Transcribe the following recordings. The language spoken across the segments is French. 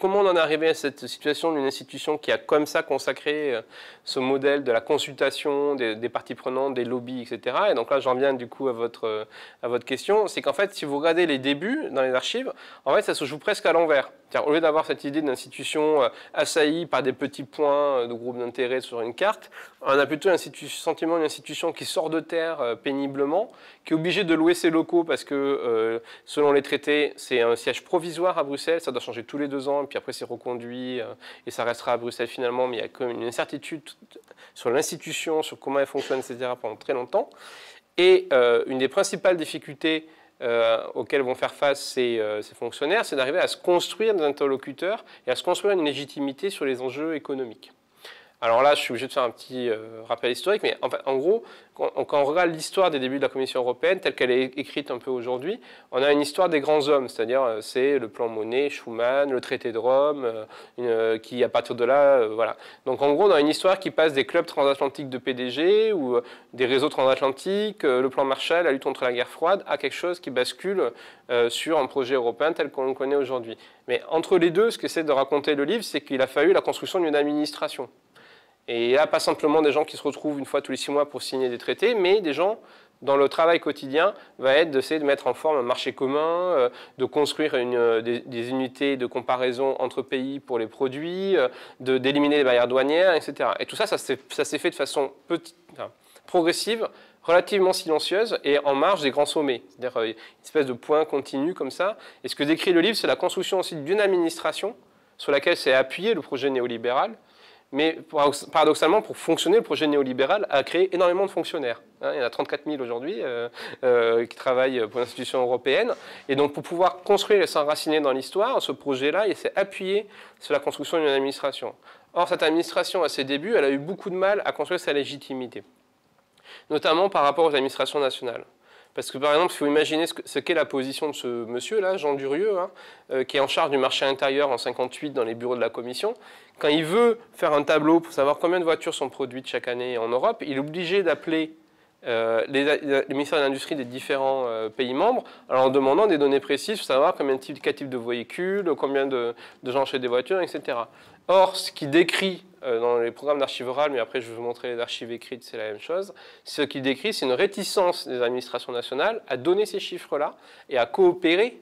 comment on en est arrivé à cette situation d'une institution qui a comme ça consacré ce modèle de la consultation des parties prenantes, des lobbies, etc. Et donc là, j'en viens du coup à votre question. C'est qu'en fait, si vous regardez les débuts dans les archives, en fait, ça se joue presque à l'envers. Au lieu d'avoir cette idée d'institution assaillie par des petits points de groupes d'intérêt sur une carte, on a plutôt un sentiment d'une institution qui sort de terre péniblement, qui est obligée de louer ses locaux parce que, selon les traités, c'est un siège provisoire à Bruxelles, ça doit changer tous les 2 ans, et puis après c'est reconduit, et ça restera à Bruxelles finalement, mais il y a quand même une incertitude sur l'institution, sur comment elle fonctionne, etc. pendant très longtemps. Et une des principales difficultés auxquels vont faire face ces fonctionnaires, c'est d'arriver à se construire des interlocuteurs et à se construire une légitimité sur les enjeux économiques. Alors là, je suis obligé de faire un petit rappel historique, mais en gros, quand on regarde l'histoire des débuts de la Commission européenne, telle qu'elle est écrite un peu aujourd'hui, on a une histoire des grands hommes, c'est-à-dire c'est le plan Monnet, Schuman, le traité de Rome, qui à partir de là, voilà. Donc en gros, on a une histoire qui passe des clubs transatlantiques de PDG ou des réseaux transatlantiques, le plan Marshall, la lutte contre la guerre froide, à quelque chose qui bascule sur un projet européen tel qu'on le connaît aujourd'hui. Mais entre les deux, ce qu'essaie de raconter le livre, c'est qu'il a fallu la construction d'une administration. Et là, pas simplement des gens qui se retrouvent une fois tous les 6 mois pour signer des traités, mais des gens dont le travail quotidien va être d'essayer de mettre en forme un marché commun, de construire des unités de comparaison entre pays pour les produits, d'éliminer les barrières douanières, etc. Et tout ça, ça s'est fait de façon progressive, relativement silencieuse et en marge des grands sommets. C'est-à-dire une espèce de point continu comme ça. Et ce que décrit le livre, c'est la construction aussi d'une administration sur laquelle s'est appuyé le projet néolibéral. Mais paradoxalement, pour fonctionner, le projet néolibéral a créé énormément de fonctionnaires. Il y en a 34 000 aujourd'hui qui travaillent pour l'institution européenne. Et donc, pour pouvoir construire et s'enraciner dans l'histoire, ce projet-là, il s'est appuyé sur la construction d'une administration. Or, cette administration, à ses débuts, elle a eu beaucoup de mal à construire sa légitimité, notamment par rapport aux administrations nationales. Parce que, par exemple, il faut imaginer ce qu'est la position de ce monsieur-là, Jean Durieux, qui est en charge du marché intérieur en 1958 dans les bureaux de la Commission. Quand il veut faire un tableau pour savoir combien de voitures sont produites chaque année en Europe, il est obligé d'appeler les ministères de l'Industrie des différents pays membres en leur demandant des données précises pour savoir combien de types de véhicules, combien de gens achètent des voitures, etc. Or, ce qui décrit dans les programmes d'archives orales, mais après je vais vous montrer les archives écrites, c'est la même chose, ce qui décrit, c'est une réticence des administrations nationales à donner ces chiffres-là et à coopérer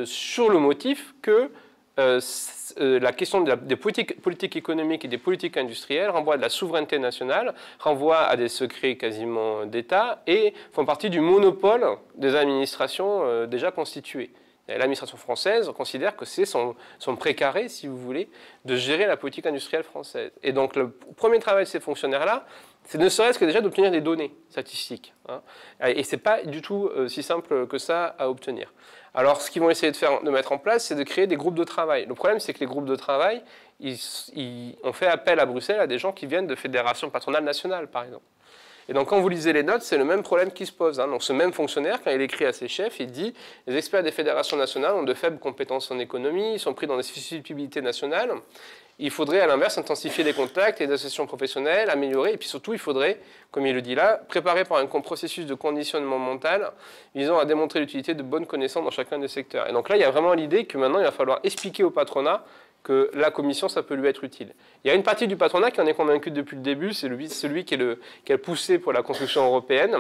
sur le motif que la question des politiques économiques et des politiques industrielles renvoie à de la souveraineté nationale, renvoie à des secrets quasiment d'État et font partie du monopole des administrations déjà constituées. L'administration française considère que c'est son précaré, si vous voulez, de gérer la politique industrielle française. Et donc le premier travail de ces fonctionnaires-là, c'est ne serait-ce que déjà d'obtenir des données statistiques. Et ce n'est pas du tout si simple que ça à obtenir. Alors ce qu'ils vont essayer de mettre en place, c'est de créer des groupes de travail. Le problème, c'est que les groupes de travail, on fait appel à Bruxelles à des gens qui viennent de fédérations patronales nationales, par exemple. Et donc, quand vous lisez les notes, c'est le même problème qui se pose. Donc, ce même fonctionnaire, quand il écrit à ses chefs, il dit « Les experts des fédérations nationales ont de faibles compétences en économie, ils sont pris dans des susceptibilités nationales. Il faudrait, à l'inverse, intensifier les contacts et les associations professionnelles, améliorer, et puis surtout, il faudrait, comme il le dit là, préparer par un processus de conditionnement mental visant à démontrer l'utilité de bonnes connaissances dans chacun des secteurs. » Et donc là, il y a vraiment l'idée que maintenant, il va falloir expliquer au patronat que la commission, ça peut lui être utile. Il y a une partie du patronat qui en est convaincu depuis le début, c'est celui qui a poussé pour la construction européenne.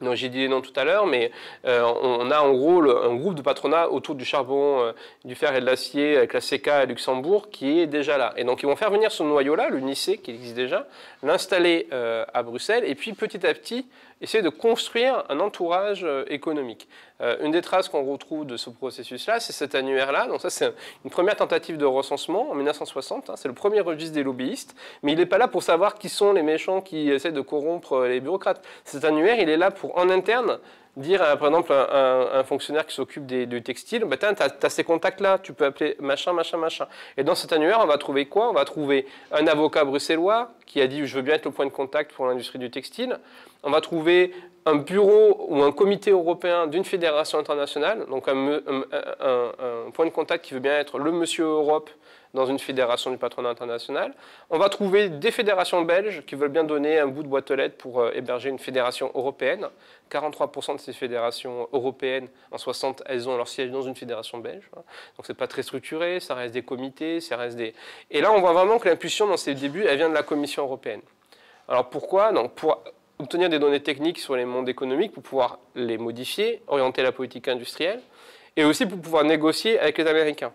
Donc j'ai dit les noms tout à l'heure, mais on a en gros un groupe de patronat autour du charbon, du fer et de l'acier avec la CK à Luxembourg qui est déjà là. Et donc ils vont faire venir ce noyau-là, le NICE qui existe déjà, l'installer à Bruxelles et puis petit à petit essayer de construire un entourage économique. Une des traces qu'on retrouve de ce processus-là, c'est cet annuaire-là. Donc ça, c'est une première tentative de recensement en 1960. C'est le premier registre des lobbyistes, mais il n'est pas là pour savoir qui sont les méchants qui essaient de corrompre les bureaucrates. Cet annuaire, il est là pour, en interne, dire, par exemple, un fonctionnaire qui s'occupe du textile, bah, tu as ces contacts-là, tu peux appeler machin, machin, machin. Et dans cet annuaire, on va trouver quoi? On va trouver un avocat bruxellois qui a dit « je veux bien être le point de contact pour l'industrie du textile ». On va trouver un bureau ou un comité européen d'une fédération internationale, donc un point de contact qui veut bien être le monsieur Europe dans une fédération du patronat international. On va trouver des fédérations belges qui veulent bien donner un bout de boîte aux lettres pour héberger une fédération européenne. 43% de ces fédérations européennes, en 60, elles ont leur siège dans une fédération belge. Donc c'est pas très structuré, ça reste des comités, ça reste des... Et là, on voit vraiment que l'impulsion dans ses débuts, elle vient de la Commission européenne. Alors pourquoi? Donc, pour obtenir des données techniques sur les mondes économiques, pour pouvoir les modifier, orienter la politique industrielle, et aussi pour pouvoir négocier avec les Américains.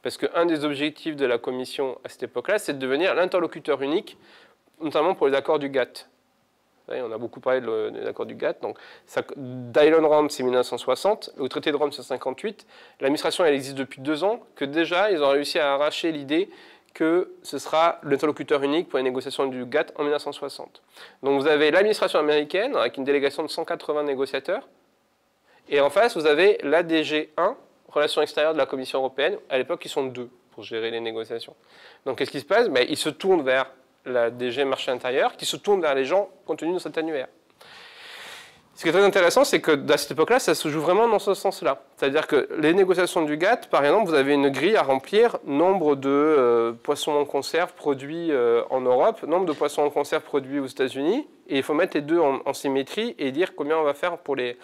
Parce qu'un des objectifs de la Commission à cette époque-là, c'est de devenir l'interlocuteur unique, notamment pour les accords du GATT. On a beaucoup parlé des accords du GATT. Donc, d'Island Rome, c'est 1960. Au traité de Rome, c'est 1958. L'administration, elle existe depuis 2 ans, que déjà, ils ont réussi à arracher l'idée que ce sera l'interlocuteur unique pour les négociations du GATT en 1960. Donc, vous avez l'administration américaine, avec une délégation de 180 négociateurs. Et en face, vous avez l'ADG1, Relations extérieures de la Commission européenne. À l'époque, ils sont 2 pour gérer les négociations. Donc, qu'est-ce qui se passe? Ils se tournent vers la DG Marché intérieur, qui se tourne vers les gens compte tenu de cet annuaire. Ce qui est très intéressant, c'est que à cette époque-là, ça se joue vraiment dans ce sens-là. C'est-à-dire que les négociations du GATT, par exemple, vous avez une grille à remplir, nombre de poissons en conserve produits en Europe, nombre de poissons en conserve produits aux États-Unis, et il faut mettre les deux en symétrie et dire combien on va faire pour les...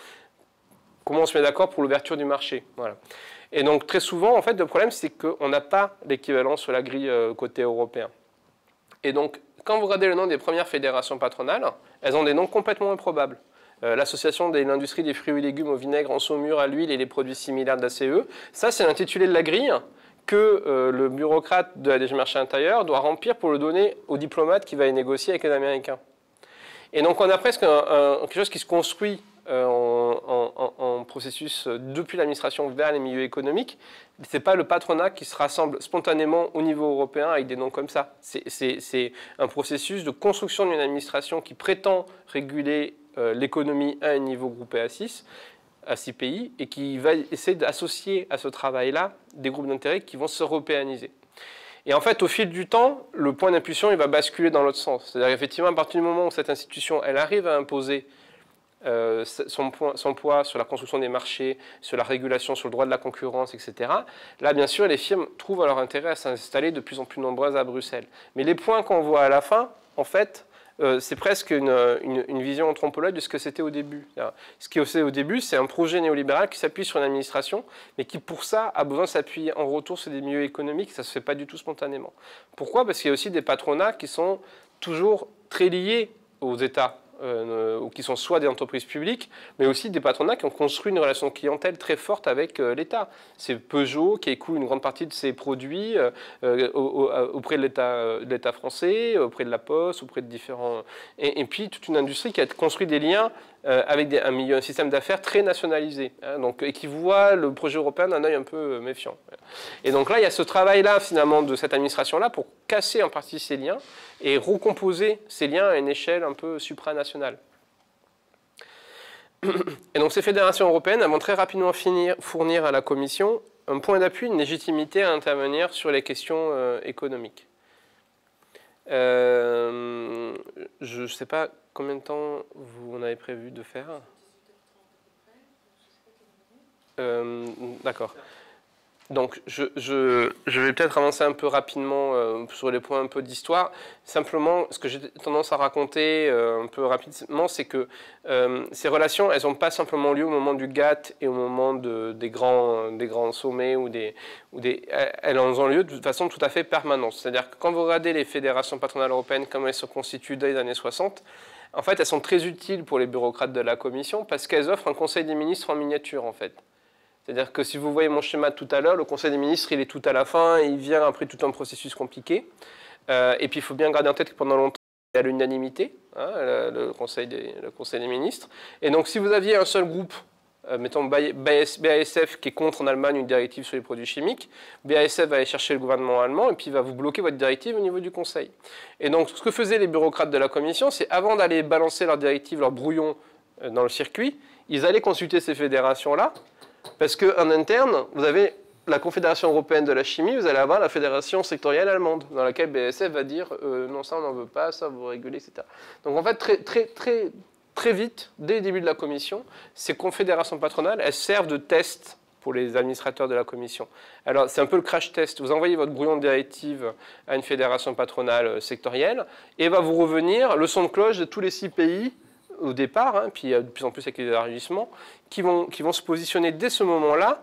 Comment on se met d'accord pour l'ouverture du marché. Voilà. Et donc, très souvent, en fait, le problème, c'est qu'on n'a pas l'équivalent sur la grille côté européen. Et donc, quand vous regardez le nom des premières fédérations patronales, elles ont des noms complètement improbables. L'association de l'industrie des fruits et légumes au vinaigre, en saumure, à l'huile et les produits similaires de l'ACE, ça c'est l'intitulé de la grille que le bureaucrate de la DG Marché intérieur doit remplir pour le donner au diplomate qui va y négocier avec les Américains. Et donc on a presque quelque chose qui se construit en processus depuis l'administration vers les milieux économiques. Ce n'est pas le patronat qui se rassemble spontanément au niveau européen avec des noms comme ça. C'est un processus de construction d'une administration qui prétend réguler l'économie à un niveau groupé à 6 pays, et qui va essayer d'associer à ce travail-là des groupes d'intérêt qui vont s'européaniser. Et en fait, au fil du temps, le point d'impulsion il va basculer dans l'autre sens. C'est-à-dire qu'effectivement, à partir du moment où cette institution elle arrive à imposer son poids sur la construction des marchés, sur la régulation, sur le droit de la concurrence, etc. Là, bien sûr, les firmes trouvent leur intérêt à s'installer de plus en plus nombreuses à Bruxelles. Mais les points qu'on voit à la fin, en fait, c'est presque une vision anthropologique de ce que c'était au début. Ce qui est au début, c'est un projet néolibéral qui s'appuie sur une administration, mais qui, pour ça, a besoin de s'appuyer en retour sur des milieux économiques. Ça ne se fait pas du tout spontanément. Pourquoi? Parce qu'il y a aussi des patronats qui sont toujours très liés aux États. Ou qui sont soit des entreprises publiques, mais aussi des patronats qui ont construit une relation clientèle très forte avec l'État. C'est Peugeot qui écoule une grande partie de ses produits auprès de l'État français, auprès de la Poste, auprès de différents... Et puis toute une industrie qui a construit des liens avec un système d'affaires très nationalisé, donc, et qui voit le projet européen d'un œil un peu méfiant. Et donc là, il y a ce travail-là, finalement, de cette administration-là pour casser en partie ces liens et recomposer ces liens à une échelle un peu supranationale. Et donc ces fédérations européennes elles vont très rapidement fournir à la Commission un point d'appui, une légitimité à intervenir sur les questions économiques. Je ne sais pas combien de temps vous en avez prévu de faire. D'accord. Donc, je vais peut-être avancer un peu rapidement sur les points un peu d'histoire. Simplement, ce que j'ai tendance à raconter un peu rapidement, c'est que ces relations, elles n'ont pas simplement lieu au moment du GATT et au moment des grands sommets, elles ont lieu de façon tout à fait permanente. C'est-à-dire que quand vous regardez les fédérations patronales européennes, comment elles se constituent dès les années 60, en fait, elles sont très utiles pour les bureaucrates de la Commission parce qu'elles offrent un conseil des ministres en miniature, en fait. C'est-à-dire que si vous voyez mon schéma de tout à l'heure, le Conseil des ministres, il est tout à la fin, et il vient après tout un processus compliqué. Et puis il faut bien garder en tête que pendant longtemps, il y a l'unanimité, le Conseil des ministres. Et donc si vous aviez un seul groupe, mettons BASF qui est contre en Allemagne une directive sur les produits chimiques, BASF va aller chercher le gouvernement allemand et puis va vous bloquer votre directive au niveau du Conseil. Et donc ce que faisaient les bureaucrates de la Commission, c'est avant d'aller balancer leur directive, leur brouillon dans le circuit, ils allaient consulter ces fédérations-là. Parce qu'en interne, vous avez la Confédération européenne de la chimie, vous allez avoir la Fédération sectorielle allemande, dans laquelle BASF va dire non, ça on n'en veut pas, ça vous régulez, etc. Donc en fait, très vite, dès le début de la Commission, ces confédérations patronales, elles servent de test pour les administrateurs de la Commission. Alors, c'est un peu le crash test. Vous envoyez votre brouillon de directive à une fédération patronale sectorielle et va vous revenir le son de cloche de tous les 6 pays au départ, hein, puis de plus en plus avec les élargissements, qui vont se positionner dès ce moment-là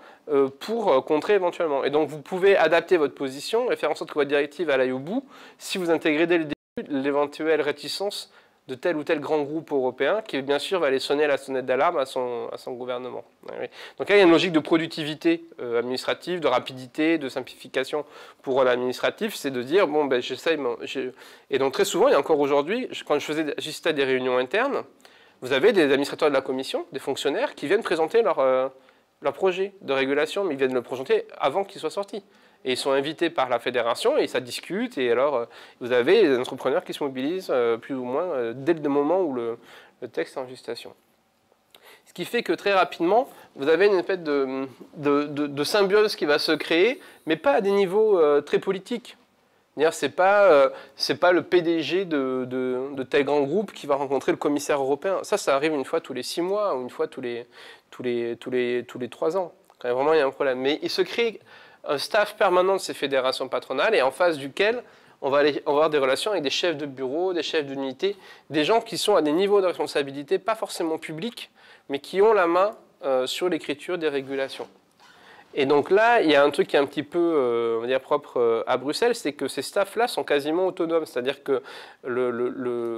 pour contrer éventuellement. Et donc, vous pouvez adapter votre position et faire en sorte que votre directive aille au bout si vous intégrez dès le début l'éventuelle réticence de tel ou tel grand groupe européen qui, bien sûr, va aller sonner la sonnette d'alarme à son gouvernement. Donc là, il y a une logique de productivité administrative, de rapidité, de simplification pour l'administratif. C'est de dire, bon, ben, j'essaye... Et donc, très souvent, et encore aujourd'hui, quand j'assistais à des réunions internes, vous avez des administrateurs de la commission, des fonctionnaires, qui viennent présenter leur projet de régulation, mais ils viennent le présenter avant qu'il soit sorti. Et ils sont invités par la fédération et ça discute. Et alors, vous avez des entrepreneurs qui se mobilisent plus ou moins dès le moment où le texte est en gestation. Ce qui fait que très rapidement, vous avez une espèce de symbiose qui va se créer, mais pas à des niveaux très politiques. C'est pas le PDG de tel grand groupe qui va rencontrer le commissaire européen. Ça arrive une fois tous les 6 mois ou une fois tous les 3 ans. Quand vraiment il y a un problème. Mais il se crée un staff permanent de ces fédérations patronales et en face duquel on va avoir des relations avec des chefs de bureau, des chefs d'unité, des gens qui sont à des niveaux de responsabilité pas forcément publics, mais qui ont la main sur l'écriture des régulations. Et donc là, il y a un truc qui est un petit peu on va dire, propre à Bruxelles, c'est que ces staffs-là sont quasiment autonomes. C'est-à-dire que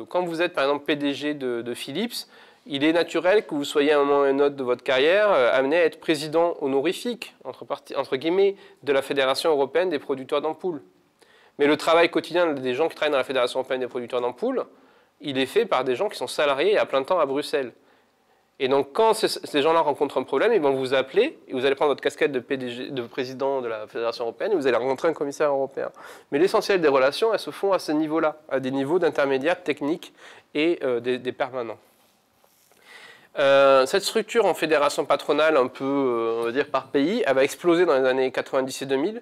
quand vous êtes par exemple PDG de Philips, il est naturel que vous soyez à un moment ou à un autre de votre carrière amené à être président honorifique, entre guillemets, de la Fédération européenne des producteurs d'ampoules. Mais le travail quotidien des gens qui travaillent dans la Fédération européenne des producteurs d'ampoules, il est fait par des gens qui sont salariés à plein temps à Bruxelles. Et donc, quand ces gens-là rencontrent un problème, ils vont vous appeler, et vous allez prendre votre casquette de président de la Fédération européenne, et vous allez rencontrer un commissaire européen. Mais l'essentiel des relations, elles se font à ce niveau-là, à des niveaux d'intermédiaires techniques et des permanents. Cette structure en fédération patronale, un peu, on va dire, par pays, elle va exploser dans les années 90 et 2000.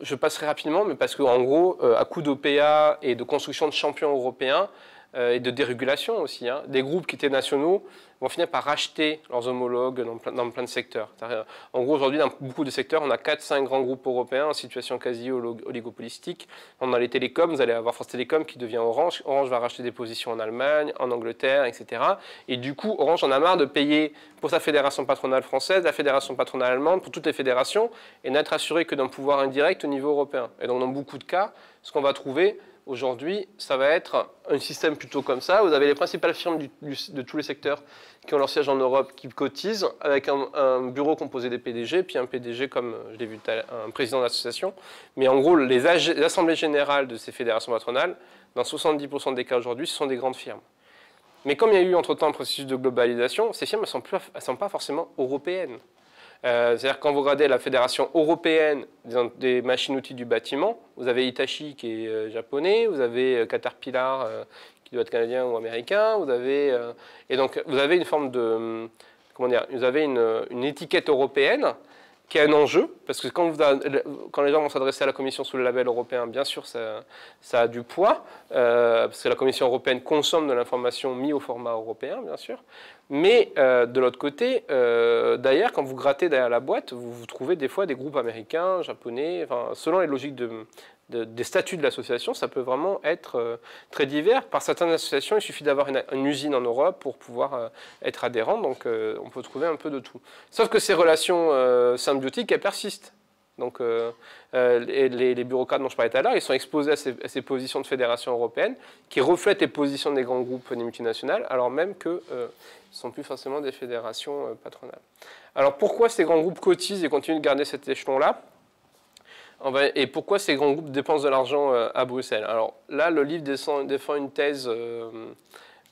Je passerai rapidement, mais parce qu'en gros, à coup d'OPA et de construction de champions européens, et de dérégulation aussi, hein, des groupes qui étaient nationaux vont finir par racheter leurs homologues dans plein de secteurs. En gros, aujourd'hui, dans beaucoup de secteurs, on a 4-5 grands groupes européens en situation quasi oligopolistique. On a les télécoms, vous allez avoir France Télécom qui devient Orange. Orange va racheter des positions en Allemagne, en Angleterre, etc. Et du coup, Orange en a marre de payer pour sa fédération patronale française, la fédération patronale allemande, pour toutes les fédérations, et n'être assuré que d'un pouvoir indirect au niveau européen. Et donc, dans beaucoup de cas, ce qu'on va trouver, aujourd'hui, ça va être un système plutôt comme ça. Vous avez les principales firmes de tous les secteurs qui ont leur siège en Europe, qui cotisent, avec un bureau composé des PDG, puis un PDG comme, je l'ai vu, un président d'association. Mais en gros, les assemblées générales de ces fédérations patronales, dans 70% des cas aujourd'hui, ce sont des grandes firmes. Mais comme il y a eu entre-temps un processus de globalisation, ces firmes ne sont pas forcément européennes. C'est-à-dire quand vous regardez la fédération européenne des machines-outils du bâtiment, vous avez Hitachi qui est japonais, vous avez Caterpillar qui doit être canadien ou américain, et donc vous avez une forme de, comment dire, vous avez une étiquette européenne qui a un enjeu, parce que quand les gens vont s'adresser à la Commission sous le label européen, bien sûr, ça a du poids, parce que la Commission européenne consomme de l'information mise au format européen, bien sûr. Mais de l'autre côté, d'ailleurs, quand vous grattez derrière la boîte, vous trouvez des fois des groupes américains, japonais, enfin, selon les logiques des statuts de l'association, ça peut vraiment être très divers. Par certaines associations, il suffit d'avoir une usine en Europe pour pouvoir être adhérent, donc on peut trouver un peu de tout. Sauf que ces relations symbiotiques, elles persistent. Donc les bureaucrates dont je parlais tout à l'heure, ils sont exposés à ces positions de fédération européenne qui reflètent les positions des grands groupes des multinationales, alors même que ce ne sont plus forcément des fédérations patronales. Alors pourquoi ces grands groupes cotisent et continuent de garder cet échelon-là ? Et pourquoi ces grands groupes dépensent de l'argent à Bruxelles? Alors là, le livre défend une thèse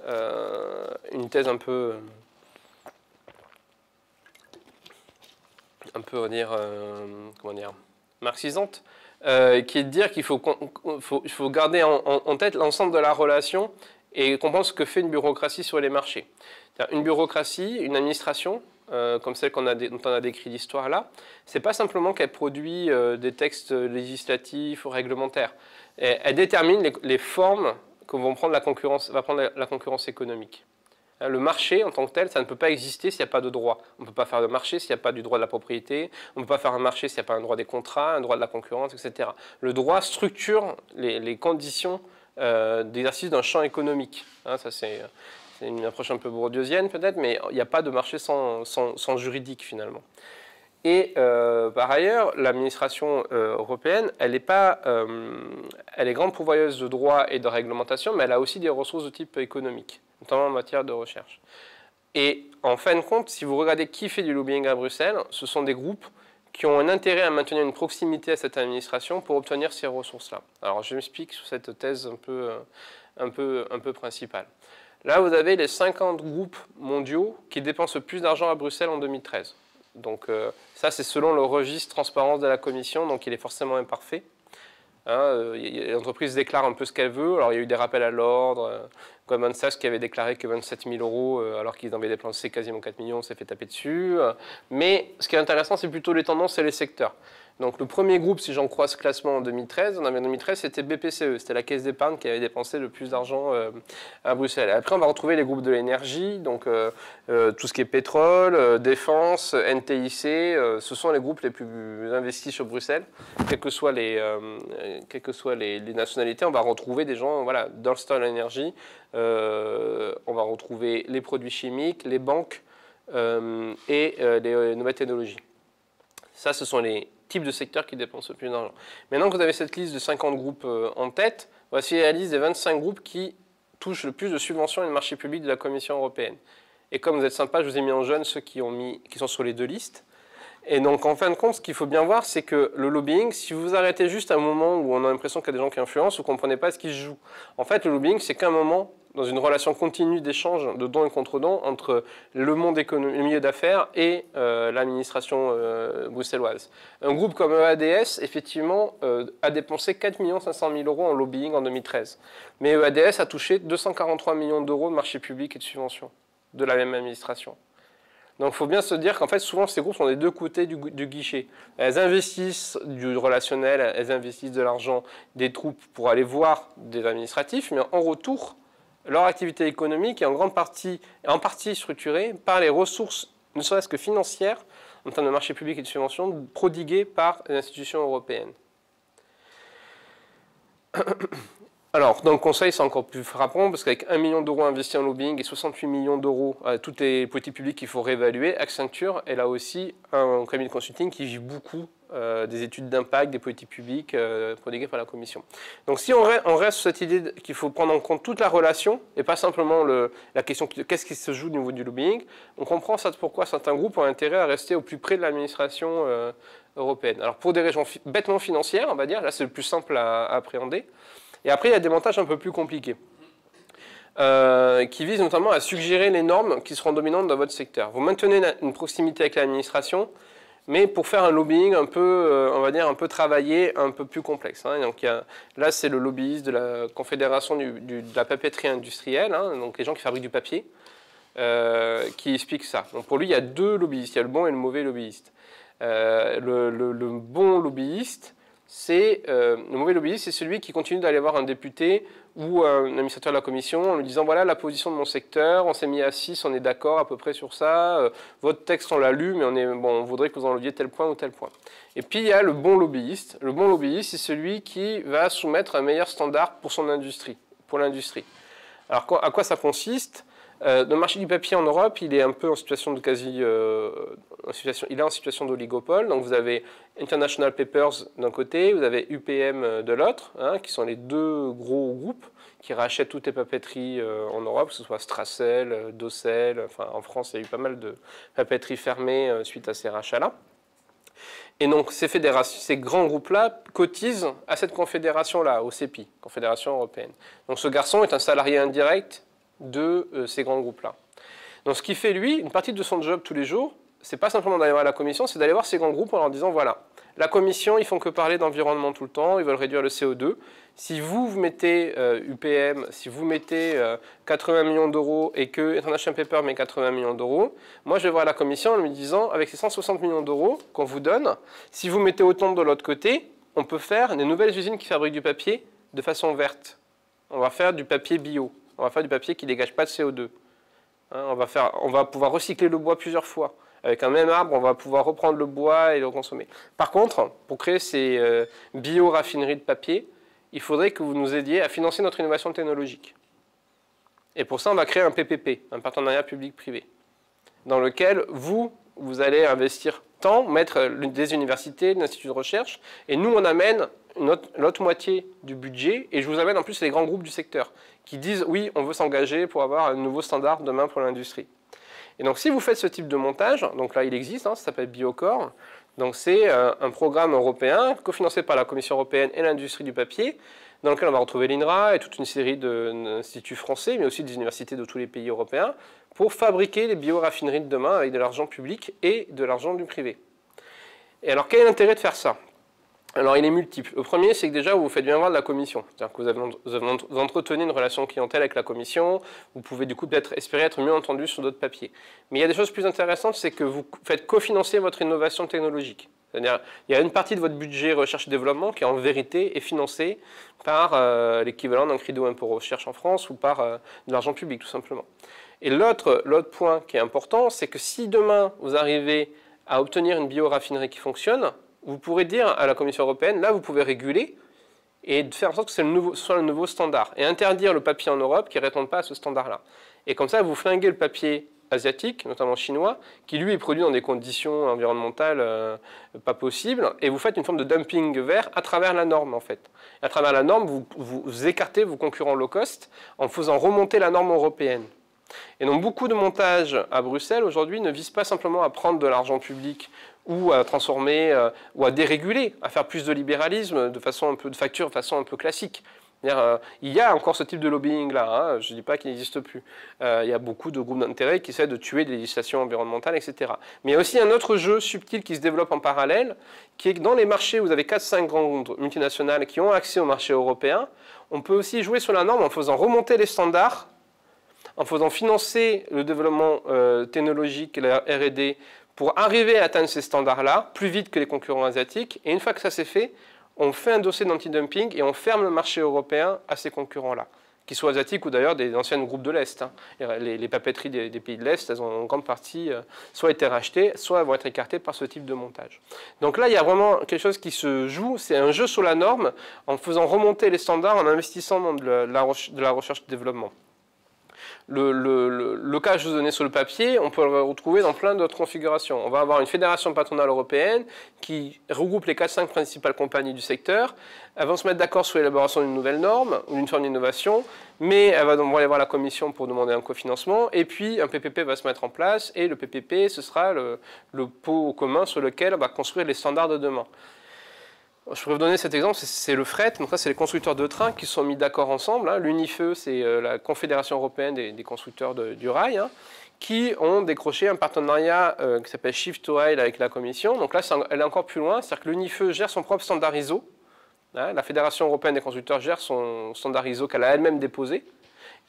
un peu, on va dire, comment dire, marxisante, qui est de dire qu'il faut garder en tête l'ensemble de la relation et comprendre ce que fait une bureaucratie sur les marchés. Une bureaucratie, une administration, comme celle dont on a décrit l'histoire là, c'est pas simplement qu'elle produit des textes législatifs ou réglementaires. Elle détermine les formes que va prendre la concurrence économique. Le marché, en tant que tel, ça ne peut pas exister s'il n'y a pas de droit. On ne peut pas faire de marché s'il n'y a pas du droit de la propriété. On ne peut pas faire un marché s'il n'y a pas un droit des contrats, un droit de la concurrence, etc. Le droit structure les conditions d'exercice d'un champ économique. Hein, ça, c'est une approche un peu bourdieusienne, peut-être, mais il n'y a pas de marché sans juridique, finalement. Et par ailleurs, l'administration européenne, elle est grande pourvoyeuse de droits et de réglementation, mais elle a aussi des ressources de type économique, notamment en matière de recherche. Et en fin de compte, si vous regardez qui fait du lobbying à Bruxelles, ce sont des groupes qui ont un intérêt à maintenir une proximité à cette administration pour obtenir ces ressources-là. Alors je m'explique sur cette thèse un peu principale. Là, vous avez les 50 groupes mondiaux qui dépensent le plus d'argent à Bruxelles en 2013. Donc ça, c'est selon le registre transparence de la Commission, donc il est forcément imparfait. Hein, l'entreprise déclare un peu ce qu'elle veut. Alors il y a eu des rappels à l'ordre. Goldman Sachs qui avait déclaré que 27 000 euros, alors qu'ils avaient dépensé quasiment 4 millions, s'est fait taper dessus. Mais ce qui est intéressant, c'est plutôt les tendances et les secteurs. Donc le premier groupe, si j'en crois ce classement en 2013, c'était BPCE, c'était la caisse d'épargne qui avait dépensé le plus d'argent à Bruxelles. Et après, on va retrouver les groupes de l'énergie, donc tout ce qui est pétrole, défense, NTIC, ce sont les groupes les plus investis sur Bruxelles, quelles que soient les nationalités. On va retrouver des gens, voilà, d'Alstom Energy, on va retrouver les produits chimiques, les banques et les nouvelles technologies. Ça, ce sont les types de secteurs qui dépensent le plus d'argent. Maintenant que vous avez cette liste de 50 groupes en tête, voici la liste des 25 groupes qui touchent le plus de subventions et de marchés publics de la Commission européenne. Et comme vous êtes sympa, je vous ai mis en jaune ceux qui sont sur les deux listes. Et donc, en fin de compte, ce qu'il faut bien voir, c'est que le lobbying, si vous vous arrêtez juste à un moment où on a l'impression qu'il y a des gens qui influencent, vous ne comprenez pas ce qui se joue. En fait, le lobbying, c'est qu'un moment dans une relation continue d'échange de dons et contre-dons entre le monde économique, le milieu d'affaires et l'administration bruxelloise. Un groupe comme EADS, effectivement, a dépensé 4 500 000 euros en lobbying en 2013. Mais EADS a touché 243 millions d'euros de marchés publics et de subventions de la même administration. Donc il faut bien se dire qu'en fait, souvent, ces groupes sont des deux côtés du guichet. Elles investissent du relationnel, elles investissent de l'argent, des troupes pour aller voir des administratifs, mais en retour, leur activité économique est en partie structurée par les ressources, ne serait-ce que financières, en termes de marché public et de subventions, prodiguées par les institutions européennes. Alors, dans le Conseil, c'est encore plus frappant, parce qu'avec 1 million d'euros investis en lobbying et 68 millions d'euros à toutes les politiques publiques qu'il faut réévaluer, Accenture est là aussi un cabinet de consulting qui vit beaucoup des études d'impact, des politiques publiques prodiguées par la Commission. Donc si on reste sur cette idée qu'il faut prendre en compte toute la relation, et pas simplement la question qu'est-ce qui se joue au niveau du lobbying, on comprend pourquoi certains groupes ont intérêt à rester au plus près de l'administration européenne. Alors pour des raisons bêtement financières, on va dire, là c'est le plus simple à appréhender. Et après, il y a des montages un peu plus compliqués, qui visent notamment à suggérer les normes qui seront dominantes dans votre secteur. Vous maintenez une proximité avec l'administration, mais pour faire un lobbying un peu, on va dire, un peu travaillé, un peu plus complexe. Hein. Donc, là, c'est le lobbyiste de la Confédération de la papeterie industrielle, hein, donc les gens qui fabriquent du papier, qui explique ça. Donc, pour lui, il y a deux lobbyistes, il y a le bon et le mauvais lobbyiste. Le bon lobbyiste, le mauvais lobbyiste, c'est celui qui continue d'aller voir un député ou un administrateur de la commission en lui disant voilà la position de mon secteur, on s'est mis à 6, on est d'accord à peu près sur ça, votre texte on l'a lu, mais on voudrait que vous enleviez tel point ou tel point. Et puis il y a le bon lobbyiste. Le bon lobbyiste, c'est celui qui va soumettre un meilleur standard pour son industrie, pour l'industrie. Alors à quoi ça consiste ? Le marché du papier en Europe, il est un peu en situation de il est en situation d'oligopole. Donc vous avez International Papers d'un côté, vous avez UPM de l'autre, hein, qui sont les deux gros groupes qui rachètent toutes les papeteries en Europe, que ce soit Strassel, Docel. Enfin, en France, il y a eu pas mal de papeteries fermées suite à ces rachats-là. Et donc ces grands groupes-là cotisent à cette confédération-là, au CEPI, Confédération européenne. Donc ce garçon est un salarié indirect de ces grands groupes-là. Donc ce qui fait, lui, une partie de son job tous les jours, c'est pas simplement d'aller voir la commission, c'est d'aller voir ces grands groupes en leur disant, voilà, la commission, ils font que parler d'environnement tout le temps, ils veulent réduire le CO2. Si vous mettez UPM, si vous mettez 80 millions d'euros et que International Paper met 80 millions d'euros, moi je vais voir la commission en lui disant, avec ces 160 millions d'euros qu'on vous donne, si vous mettez autant de l'autre côté, on peut faire des nouvelles usines qui fabriquent du papier de façon verte. On va faire du papier bio. On va faire du papier qui ne dégage pas de CO2. Hein, on va pouvoir recycler le bois plusieurs fois. Avec un même arbre, on va pouvoir reprendre le bois et le consommer. Par contre, pour créer ces bio-raffineries de papier, il faudrait que vous nous aidiez à financer notre innovation technologique. Et pour ça, on va créer un PPP, un partenariat public-privé, dans lequel vous allez investir tant, mettre des universités, des instituts de recherche, et nous, on amène l'autre moitié du budget, et je vous amène en plus les grands groupes du secteur, qui disent, oui, on veut s'engager pour avoir un nouveau standard demain pour l'industrie. Et donc, si vous faites ce type de montage, donc là, il existe, hein, ça s'appelle Biocore, donc c'est un programme européen cofinancé par la Commission européenne et l'industrie du papier, dans lequel on va retrouver l'INRA et toute une série d'instituts français, mais aussi des universités de tous les pays européens, pour fabriquer les bioraffineries de demain avec de l'argent public et de l'argent du privé. Et alors, quel est l'intérêt de faire ça? Alors, il est multiple. Le premier, c'est que déjà, vous faites bien voir de la commission. C'est-à-dire que vous entretenez une relation clientèle avec la commission. Vous pouvez du coup peut-être espérer être mieux entendu sur d'autres papiers. Mais il y a des choses plus intéressantes, c'est que vous faites cofinancer votre innovation technologique. C'est-à-dire, il y a une partie de votre budget recherche et développement qui, en vérité, est financée par l'équivalent d'un crédit d'impôt recherche en France ou par de l'argent public, tout simplement. Et l'autre point qui est important, c'est que si demain, vous arrivez à obtenir une bioraffinerie qui fonctionne, vous pourrez dire à la Commission européenne, là, vous pouvez réguler et faire en sorte que ce soit le nouveau standard et interdire le papier en Europe qui ne répond pas à ce standard-là. Et comme ça, vous flinguez le papier asiatique, notamment chinois, qui lui est produit dans des conditions environnementales pas possibles, et vous faites une forme de dumping vert à travers la norme, en fait. Et à travers la norme, vous écartez vos concurrents low cost en faisant remonter la norme européenne. Et donc beaucoup de montages à Bruxelles aujourd'hui ne visent pas simplement à prendre de l'argent public ou à transformer ou à déréguler, à faire plus de libéralisme de façon un peu de facture, de façon un peu classique. Il y a encore ce type de lobbying là, hein, je ne dis pas qu'il n'existe plus. Il y a beaucoup de groupes d'intérêt qui essaient de tuer des législations environnementales, etc. Mais il y a aussi un autre jeu subtil qui se développe en parallèle, qui est que dans les marchés où vous avez 4-5 grandes multinationales qui ont accès au marché européen, on peut aussi jouer sur la norme en faisant remonter les standards, en faisant financer le développement technologique et la R&D pour arriver à atteindre ces standards-là plus vite que les concurrents asiatiques. Et une fois que ça c'est fait, on fait un dossier d'anti-dumping et on ferme le marché européen à ces concurrents-là, qu'ils soient asiatiques ou d'ailleurs des anciens groupes de l'Est. Hein. Les papeteries des pays de l'Est, elles ont en grande partie soit été rachetées, soit elles vont être écartées par ce type de montage. Donc là, il y a vraiment quelque chose qui se joue, c'est un jeu sur la norme en faisant remonter les standards, en investissant dans de la recherche et développement. Le cas que je vous donnais sur le papier, on peut le retrouver dans plein d'autres configurations. On va avoir une fédération patronale européenne qui regroupe les 4-5 principales compagnies du secteur. Elles vont se mettre d'accord sur l'élaboration d'une nouvelle norme ou d'une forme d'innovation, mais elles vont aller voir la Commission pour demander un cofinancement, et puis un PPP va se mettre en place, et le PPP, ce sera le pot commun sur lequel on va construire les standards de demain. Je pourrais vous donner cet exemple, c'est le fret. Donc ça, c'est les constructeurs de trains qui se sont mis d'accord ensemble. Hein. L'UNIFE, c'est la Confédération européenne des constructeurs du rail, hein, qui ont décroché un partenariat qui s'appelle Shift to Rail avec la Commission. Donc là, elle est encore plus loin. C'est-à-dire que l'UNIFE gère son propre standard ISO. Hein. La Fédération européenne des constructeurs gère son standard ISO qu'elle a elle-même déposé.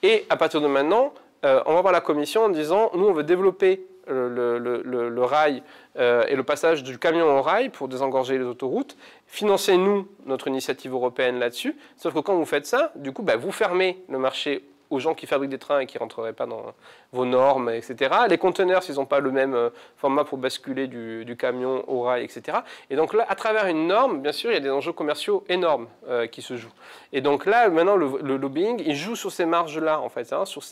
Et à partir de maintenant, on va voir la Commission en disant, nous, on veut développer le rail et le passage du camion au rail pour désengorger les autoroutes. Financez-nous notre initiative européenne là-dessus. Sauf que quand vous faites ça, du coup, vous fermez le marché aux gens qui fabriquent des trains et qui ne rentreraient pas dans vos normes, etc. Les conteneurs, s'ils n'ont pas le même format pour basculer du camion au rail, etc. Et donc là, à travers une norme, bien sûr, il y a des enjeux commerciaux énormes qui se jouent. Et donc là, maintenant, le lobbying, il joue sur ces marges-là, en fait, hein, sur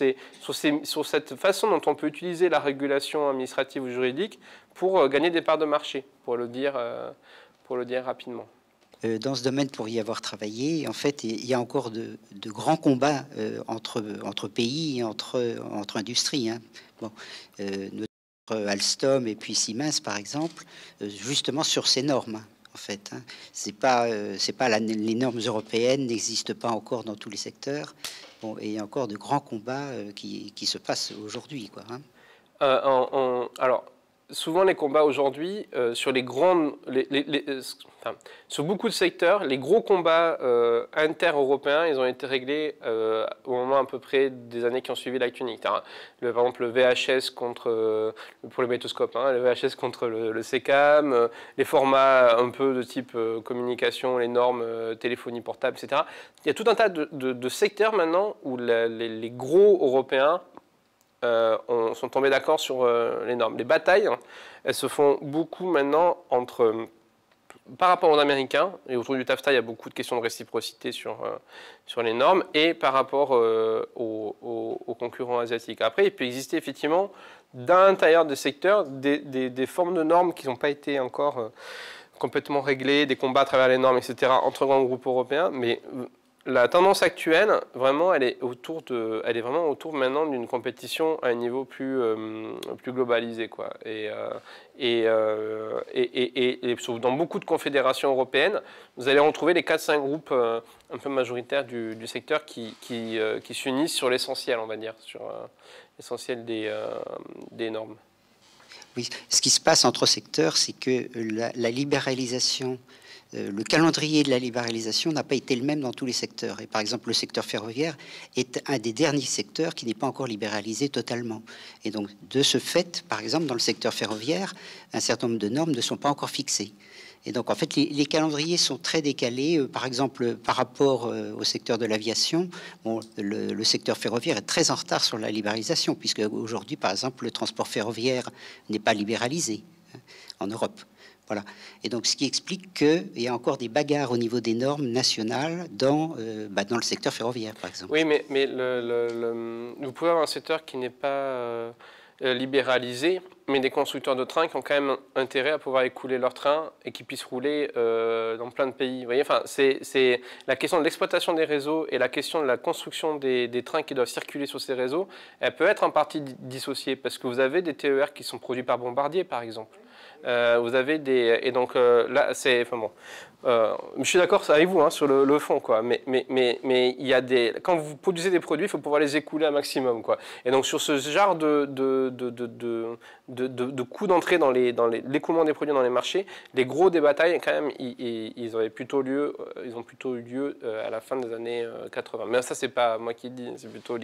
cette façon dont on peut utiliser la régulation administrative ou juridique pour gagner des parts de marché, pour le dire rapidement. Dans ce domaine, pour y avoir travaillé, en fait, il y a encore de grands combats entre pays et entre industries. Hein. Bon, notre Alstom et puis Siemens, par exemple, justement sur ces normes. Hein, en fait, hein. C'est pas les normes européennes n'existent pas encore dans tous les secteurs. Bon, et il y a encore de grands combats qui se passent aujourd'hui, quoi. Hein. Alors. Souvent, les combats aujourd'hui, sur sur beaucoup de secteurs, les gros combats inter-européens, ils ont été réglés au moment à peu près des années qui ont suivi l'acte unique. Par exemple, le VHS pour les métoscopes, hein, le VHS contre le SECAM, les formats un peu de type communication, les normes téléphonie portable, etc. Il y a tout un tas de secteurs maintenant où les gros européens sont tombés d'accord sur les normes. Les batailles, elles se font beaucoup maintenant par rapport aux Américains, et autour du TAFTA, il y a beaucoup de questions de réciprocité sur les normes, et par rapport aux concurrents asiatiques. Après, il peut exister effectivement, dans l'intérieur des secteurs, des formes de normes qui n'ont pas été encore complètement réglées, des combats à travers les normes, etc., entre grands groupes européens, mais la tendance actuelle, vraiment, elle est vraiment autour maintenant d'une compétition à un niveau plus globalisé, quoi. Dans beaucoup de confédérations européennes, vous allez retrouver les 4-5 groupes un peu majoritaires du secteur qui s'unissent sur l'essentiel, on va dire, sur l'essentiel des normes. Oui, ce qui se passe entre secteurs, c'est que la libéralisation, le calendrier de la libéralisation n'a pas été le même dans tous les secteurs. Et par exemple, le secteur ferroviaire est un des derniers secteurs qui n'est pas encore libéralisé totalement. Et donc, de ce fait, par exemple, dans le secteur ferroviaire, un certain nombre de normes ne sont pas encore fixées. Et donc, en fait, les calendriers sont très décalés. Par exemple, par rapport au secteur de l'aviation, bon, le secteur ferroviaire est très en retard sur la libéralisation, puisque aujourd'hui, par exemple, le transport ferroviaire n'est pas libéralisé en Europe. Voilà. Et donc, ce qui explique qu'il y a encore des bagarres au niveau des normes nationales dans le secteur ferroviaire, par exemple. Oui, mais vous pouvez avoir un secteur qui n'est pas libéralisé, mais des constructeurs de trains qui ont quand même intérêt à pouvoir écouler leurs trains et qui puissent rouler dans plein de pays. Vous voyez, enfin, c'est la question de l'exploitation des réseaux et la question de la construction des trains qui doivent circuler sur ces réseaux, elle peut être en partie dissociée, parce que vous avez des TER qui sont produits par Bombardier, par exemple. Vous avez et donc là, c'est... Enfin bon, je suis d'accord avec vous sur le fond, quoi. Mais il y a quand vous produisez des produits, il faut pouvoir les écouler un maximum, quoi. Et donc sur ce genre de coût d'entrée dans l'écoulement des produits dans les marchés, les gros des batailles, quand même, ils ont plutôt eu lieu à la fin des années 80. Mais ça, c'est pas moi qui le dis, c'est plutôt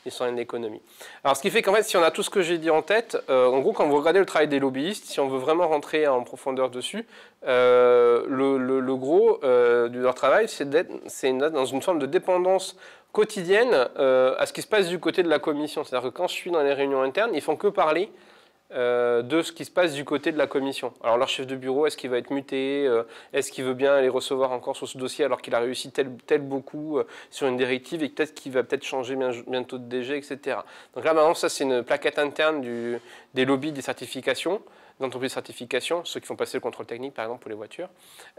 l'histoire de l'économie. Alors, ce qui fait qu'en fait, si on a tout ce que j'ai dit en tête, en gros, quand vous regardez le travail des lobbyistes, si on veut vraiment rentrer en profondeur dessus, le gros de leur travail, c'est d'être dans une forme de dépendance quotidienne à ce qui se passe du côté de la commission. C'est-à-dire que quand je suis dans les réunions internes, ils font que parler de ce qui se passe du côté de la commission. Alors leur chef de bureau, est-ce qu'il va être muté? Est-ce qu'il veut bien les recevoir encore sur ce dossier alors qu'il a réussi tel beaucoup sur une directive et peut-être qu'il va changer bientôt de DG, etc. Donc là maintenant, ça c'est une plaquette interne des lobbies des certifications, d'entreprises de certification, ceux qui font passer le contrôle technique par exemple pour les voitures.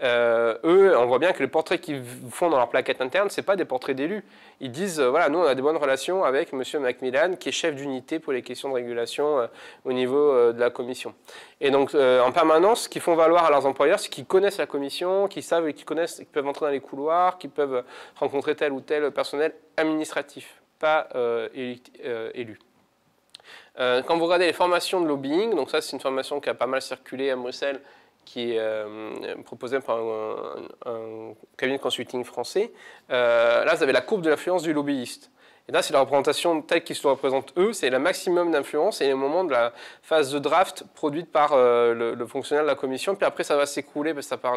Eux, on voit bien que les portraits qu'ils font dans leur plaquette interne, c'est pas des portraits d'élus. Ils disent, voilà, nous on a des bonnes relations avec monsieur Macmillan, qui est chef d'unité pour les questions de régulation au niveau de la commission. Et donc en permanence, ce qu'ils font valoir à leurs employeurs, c'est qu'ils connaissent la commission, qu'ils savent et qu'ils peuvent entrer dans les couloirs, qu'ils peuvent rencontrer tel ou tel personnel administratif, pas élu. Quand vous regardez les formations de lobbying, donc ça c'est une formation qui a pas mal circulé à Bruxelles, qui est proposée par un cabinet de consulting français. Là, vous avez la courbe de l'influence du lobbyiste. Et là, c'est la représentation telle qu'ils se représentent eux, c'est le maximum d'influence et le moment de la phase de draft produite par le fonctionnaire de la commission. Puis après, ça va s'écrouler parce que ça part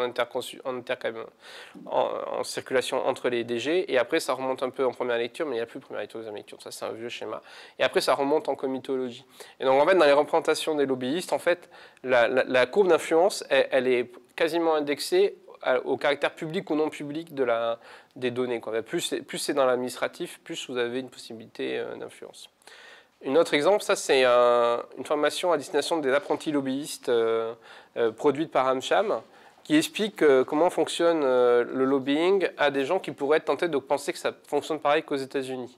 en circulation entre les DG. Et après, ça remonte un peu en première lecture, mais il n'y a plus de première lecture, deuxième lecture. Ça, c'est un vieux schéma. Et après, ça remonte en comitologie. Et donc, en fait, dans les représentations des lobbyistes, en fait, la courbe d'influence, elle est quasiment indexée au caractère public ou non public des données, quoi. Plus c'est dans l'administratif, plus vous avez une possibilité d'influence. Un autre exemple, ça c'est une formation à destination des apprentis lobbyistes produite par AmCham, qui explique comment fonctionne le lobbying à des gens qui pourraient être tentés de penser que ça fonctionne pareil qu'aux États-Unis.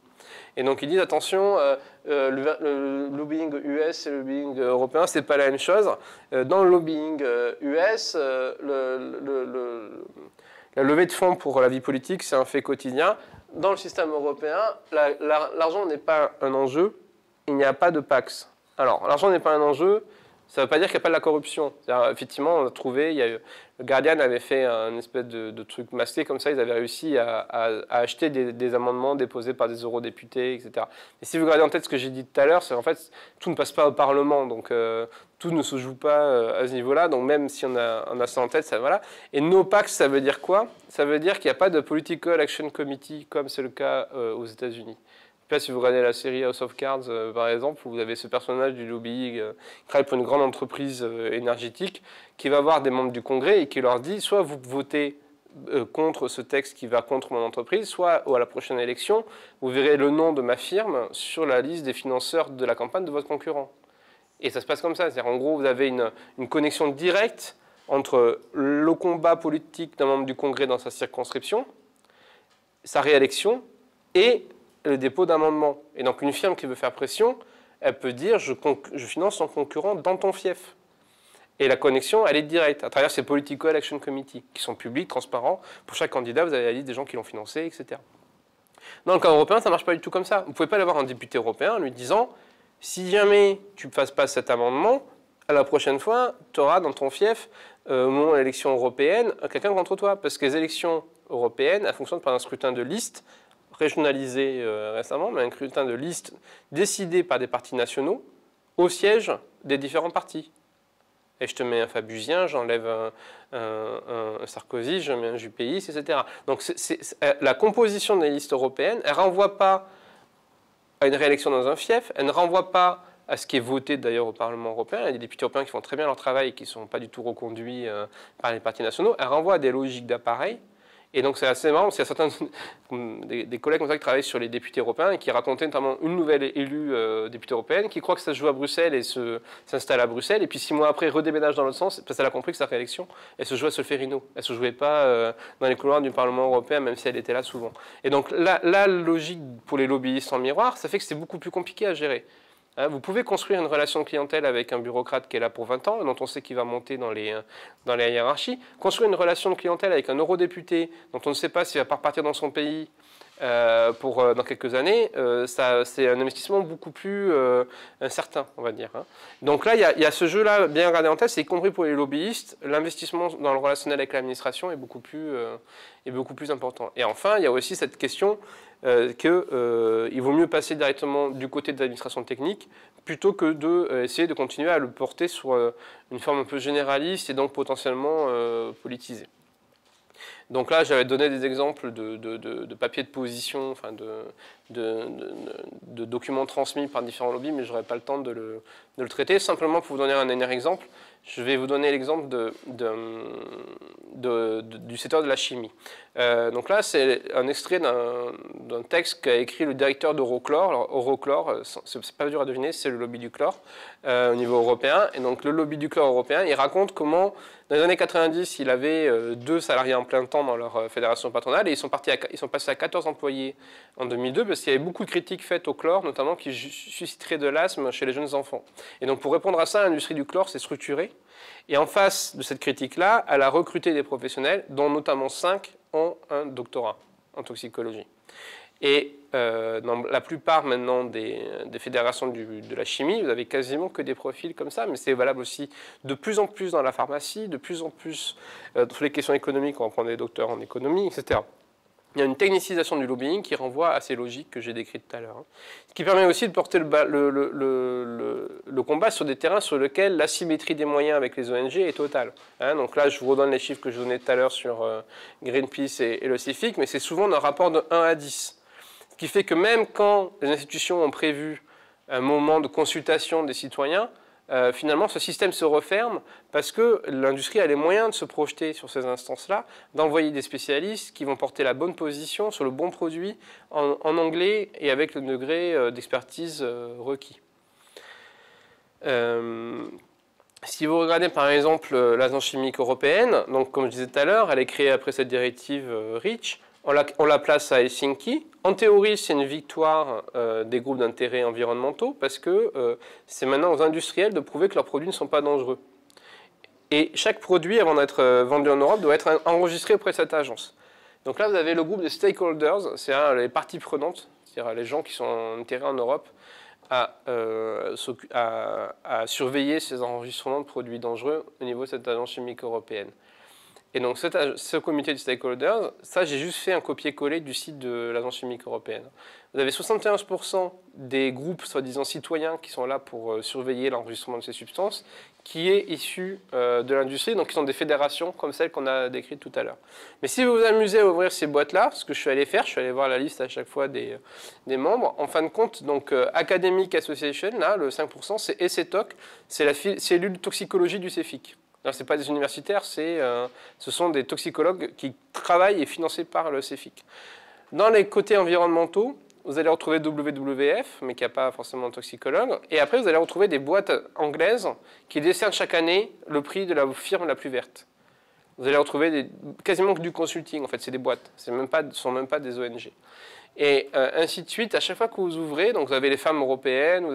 Et donc ils disent attention, le lobbying US et le lobbying européen, c'est pas la même chose. Dans le lobbying US, la levée de fonds pour la vie politique, c'est un fait quotidien. Dans le système européen, l'argent n'est pas un enjeu, il n'y a pas de Pax. Alors, l'argent n'est pas un enjeu, ça ne veut pas dire qu'il n'y a pas de la corruption. Effectivement, on a trouvé, le Guardian avait fait un espèce de truc masqué comme ça, ils avaient réussi à acheter des amendements déposés par des eurodéputés, etc. Et si vous gardez en tête ce que j'ai dit tout à l'heure, c'est en fait, tout ne passe pas au Parlement, donc tout ne se joue pas à ce niveau-là, donc même si on a ça en tête, ça voilà. Et no PAC, ça veut dire quoi? Ça veut dire qu'il n'y a pas de Political Action Committee, comme c'est le cas aux États-Unis. Il pas si vous regardez la série House of Cards, par exemple, où vous avez ce personnage du lobby qui travaille pour une grande entreprise énergétique, qui va voir des membres du Congrès et qui leur dit, soit vous votez contre ce texte qui va contre mon entreprise, soit à la prochaine élection, vous verrez le nom de ma firme sur la liste des financeurs de la campagne de votre concurrent. Et ça se passe comme ça. C'est-à-dire, en gros, vous avez une connexion directe entre le combat politique d'un membre du Congrès dans sa circonscription, sa réélection et le dépôt d'amendements. Et donc, une firme qui veut faire pression, elle peut dire je finance son concurrent dans ton fief. Et la connexion, elle est directe, à travers ces Political Action Committee, qui sont publics, transparents. Pour chaque candidat, vous avez la liste des gens qui l'ont financé, etc. Dans le cas européen, ça ne marche pas du tout comme ça. Vous ne pouvez pas aller voir un député européen en lui disant « Si jamais tu ne fasses pas cet amendement, à la prochaine fois, tu auras dans ton fief, au moment de l'élection européenne, quelqu'un contre toi. » Parce que les élections européennes, elles fonctionnent par un scrutin de liste, régionalisé récemment, mais un scrutin de liste décidé par des partis nationaux, au siège des différents partis. Et je te mets un Fabusien, j'enlève un Sarkozy, je mets un Juppéiste, etc. Donc la composition des listes européennes, elle ne renvoie pas à une réélection dans un fief, elle ne renvoie pas à ce qui est voté d'ailleurs au Parlement européen. Il y a des députés européens qui font très bien leur travail et qui ne sont pas du tout reconduits par les partis nationaux. Elle renvoie à des logiques d'appareil. Et donc c'est assez marrant, parce qu'il y a certains des collègues comme ça qui travaillent sur les députés européens et qui racontaient notamment une nouvelle élue députée européenne qui croit que ça se joue à Bruxelles et s'installe à Bruxelles, et puis 6 mois après redéménage dans l'autre sens parce qu'elle a compris que sa réélection, elle se jouait à Solferino. Elle ne se jouait pas dans les couloirs du Parlement européen, même si elle était là souvent. Et donc la logique pour les lobbyistes en miroir, ça fait que c'est beaucoup plus compliqué à gérer. Vous pouvez construire une relation de clientèle avec un bureaucrate qui est là pour 20 ans, dont on sait qu'il va monter dans les hiérarchies. Construire une relation de clientèle avec un eurodéputé dont on ne sait pas s'il va pas repartir dans son pays dans quelques années, c'est un investissement beaucoup plus incertain, on va dire. Donc là, il y a ce jeu-là bien gardé en tête, c'est y compris pour les lobbyistes, l'investissement dans le relationnel avec l'administration est beaucoup plus important. Et enfin, il y a aussi cette question qu'il vaut mieux passer directement du côté de l'administration technique plutôt que d'essayer de continuer à le porter sur une forme un peu généraliste et donc potentiellement politisée. Donc là, j'avais donné des exemples de papiers de position, enfin de documents transmis par différents lobbies, mais je n'aurai pas le temps de le traiter. Simplement pour vous donner un dernier exemple, je vais vous donner l'exemple du secteur de la chimie. Donc là, c'est un extrait d'un texte qu'a écrit le directeur d'Eurochlore. Alors, Eurochlore, c'est pas dur à deviner, c'est le lobby du chlore au niveau européen. Et donc, le lobby du chlore européen, il raconte comment, dans les années 90, il avait 2 salariés en plein temps dans leur fédération patronale et ils sont passés à 14 employés en 2002 parce qu'il y avait beaucoup de critiques faites au chlore, notamment qui susciteraient de l'asthme chez les jeunes enfants. Et donc, pour répondre à ça, l'industrie du chlore s'est structurée. Et en face de cette critique-là, elle a recruté des professionnels, dont notamment 5 ont un doctorat en toxicologie. Et dans la plupart maintenant des fédérations de la chimie, vous avez quasiment que des profils comme ça, mais c'est valable aussi de plus en plus dans la pharmacie, de plus en plus dans les questions économiques, on va prendre des docteurs en économie, etc. Il y a une technicisation du lobbying qui renvoie à ces logiques que j'ai décrites tout à l'heure. Ce qui permet aussi de porter le combat sur des terrains sur lesquels l'asymétrie des moyens avec les ONG est totale. Donc là, je vous redonne les chiffres que je donnais tout à l'heure sur Greenpeace et le CIFIC, mais c'est souvent un rapport de 1 à 10. Ce qui fait que même quand les institutions ont prévu un moment de consultation des citoyens, finalement, ce système se referme parce que l'industrie a les moyens de se projeter sur ces instances-là, d'envoyer des spécialistes qui vont porter la bonne position sur le bon produit en anglais et avec le degré d'expertise requis. Si vous regardez par exemple l'Agence chimique européenne, donc comme je disais tout à l'heure, elle est créée après cette directive REACH. On la place à Helsinki. En théorie, c'est une victoire des groupes d'intérêt environnementaux parce que c'est maintenant aux industriels de prouver que leurs produits ne sont pas dangereux. Et chaque produit, avant d'être vendu en Europe, doit être enregistré auprès de cette agence. Donc là, vous avez le groupe des stakeholders, c'est-à-dire les parties prenantes, c'est-à-dire les gens qui sont en intérêt en Europe, à surveiller ces enregistrements de produits dangereux au niveau de cette agence chimique européenne. Et donc ce comité de stakeholders, ça j'ai juste fait un copier-coller du site de l'Agence chimique européenne. Vous avez 71% des groupes soi-disant citoyens qui sont là pour surveiller l'enregistrement de ces substances, qui est issu de l'industrie, donc qui sont des fédérations comme celles qu'on a décrites tout à l'heure. Mais si vous vous amusez à ouvrir ces boîtes-là, ce que je suis allé faire, je suis allé voir la liste à chaque fois des membres, en fin de compte, donc Academic Association, là, le 5%, c'est ECTOC, c'est la cellule toxicologie du CEFIC. Ce n'est pas des universitaires, ce sont des toxicologues qui travaillent et financés par le CEFIC. Dans les côtés environnementaux, vous allez retrouver WWF, mais qui n'a pas forcément de toxicologue. Et après, vous allez retrouver des boîtes anglaises qui décernent chaque année le prix de la firme la plus verte. Vous allez retrouver quasiment que du consulting, en fait, c'est des boîtes. Ce ne sont même pas des ONG. Et ainsi de suite, à chaque fois que vous ouvrez, donc vous avez les femmes européennes,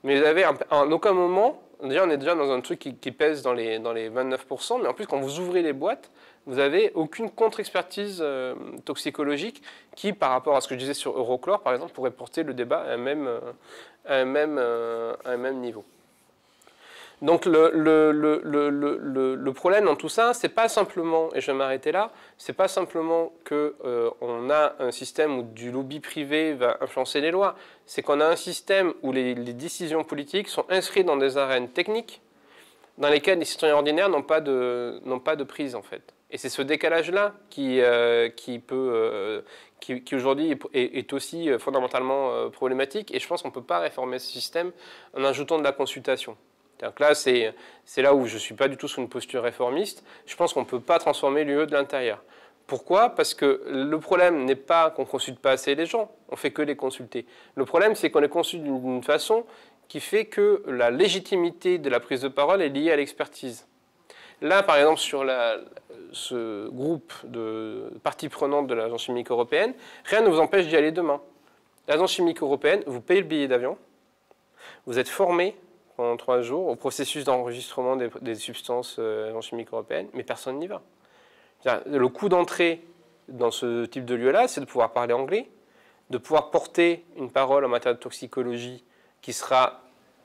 mais vous avez en aucun moment, déjà on est déjà dans un truc qui pèse dans les 29%, mais en plus quand vous ouvrez les boîtes, vous n'avez aucune contre-expertise toxicologique qui, par rapport à ce que je disais sur Eurochlore, par exemple, pourrait porter le débat à un même niveau. Donc le problème dans tout ça, c'est pas simplement, et je vais m'arrêter là, c'est pas simplement qu'on a un système où du lobby privé va influencer les lois, c'est qu'on a un système où les décisions politiques sont inscrites dans des arènes techniques dans lesquelles les citoyens ordinaires n'ont pas de prise en fait. Et c'est ce décalage-là qui aujourd'hui est aussi fondamentalement problématique, et je pense qu'on ne peut pas réformer ce système en ajoutant de la consultation. Donc là, c'est là où je ne suis pas du tout sur une posture réformiste. Je pense qu'on ne peut pas transformer l'UE de l'intérieur. Pourquoi? Parce que le problème n'est pas qu'on ne consulte pas assez les gens, on ne fait que les consulter. Le problème, c'est qu'on les consulte d'une façon qui fait que la légitimité de la prise de parole est liée à l'expertise. Là, par exemple, sur ce groupe de parties prenantes de l'Agence chimique européenne, rien ne vous empêche d'y aller demain. L'Agence chimique européenne, vous payez le billet d'avion, vous êtes formé pendant 3 jours au processus d'enregistrement des substances chimiques européennes, mais personne n'y va. Le coût d'entrée dans ce type de lieu-là, c'est de pouvoir parler anglais, de pouvoir porter une parole en matière de toxicologie qui sera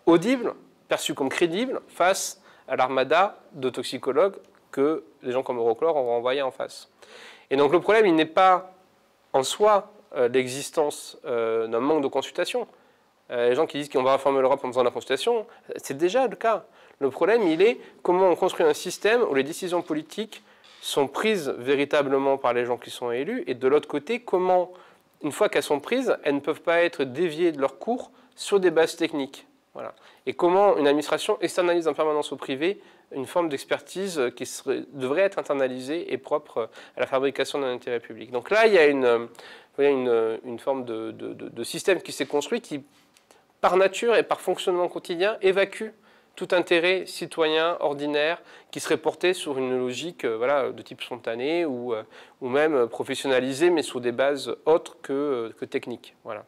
audible, perçue comme crédible, face à l'armada de toxicologues que les gens comme Eurochlore ont envoyé en face. Et donc le problème, il n'est pas en soi l'existence d'un manque de consultation. Les gens qui disent qu'on va réformer l'Europe en faisant de la consultation, c'est déjà le cas. Le problème, il est comment on construit un système où les décisions politiques sont prises véritablement par les gens qui sont élus, et de l'autre côté, comment, une fois qu'elles sont prises, elles ne peuvent pas être déviées de leur cours sur des bases techniques. Voilà. Et comment une administration externalise en permanence au privé une forme d'expertise qui devrait être internalisée et propre à la fabrication d'un intérêt public. Donc là, il y a une forme de système qui s'est construit qui, par nature et par fonctionnement quotidien, évacue tout intérêt citoyen ordinaire qui serait porté sur une logique de type spontané ou même professionnalisé, mais sur des bases autres que techniques. Voilà.